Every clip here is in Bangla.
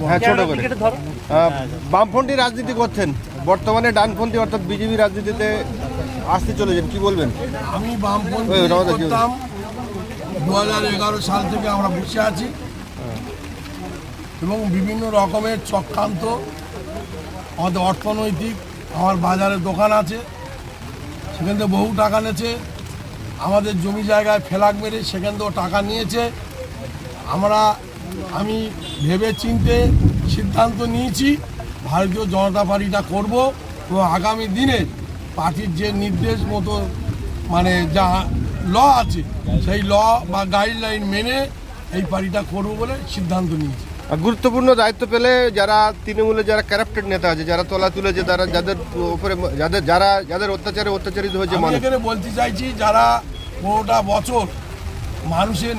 হ্যাঁ, ছোট করে। বামপন্থী রাজনীতি করছেন, বর্তমানে ডানপন্থী অর্থাৎ বিজেপি রাজনীতিতে আসতে চলেছেন, কি বলবেন? আমি বামপন্থী করতাম 2011 সাল থেকে আমরা বসে আছি এবং বিভিন্ন রকমের চক্রান্ত, আমাদের অর্থনৈতিক, আমার বাজারে দোকান আছে, সেখান থেকে বহু টাকা নিয়েছে, আমাদের জমি জায়গায় ফেলাক মেরে সেখান থেকেও টাকা নিয়েছে। আমি ভেবে চিনতে সিদ্ধান্ত নিয়েছি ভারতীয় জনতা পার্টিটা করব এবং আগামী দিনে পার্টির যে নির্দেশ মতো মানে যা ল আছে সেই ল বা গাইডলাইন মেনে এই পার্টিটা করব বলে সিদ্ধান্ত নিয়েছি। গুরুত্বপূর্ণ দায়িত্ব পেলে যারা তৃণমূলে যারা ক্যারাপ্টেড নেতা আছে, যারা তলা তুলেছে, তারা যাদের উপরে যাদের অত্যাচারিত হয়েছে, আমি এখানে বলতে চাইছি যারা পুরোটা বছর মানুষের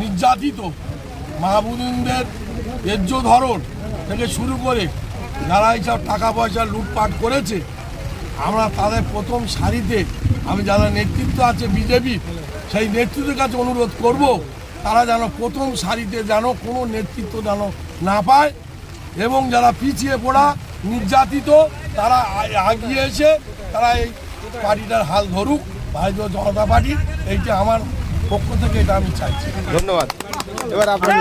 নির্যাতিত মাহবুবদের ন্যায্য ধরন থেকে শুরু করে যারা এইসব টাকা পয়সা লুটপাট করেছে, আমরা তাদের প্রথম সারিতে আমি যারা নেতৃত্ব আছে বিজেপি, সেই নেতৃত্বের কাছে অনুরোধ করব তারা যেন প্রথম সারিতে যেন কোনো নেতৃত্ব যেন না পায় এবং যারা পিছিয়ে পড়া নির্যাতিত তারা এগিয়ে এসে তারা এই পার্টিটার হাল ধরুক, ভারতীয় জনতা পার্টি। এইটা আমার পক্ষ থেকে এটা আমি চাইছি। ধন্যবাদ। এবার আপনার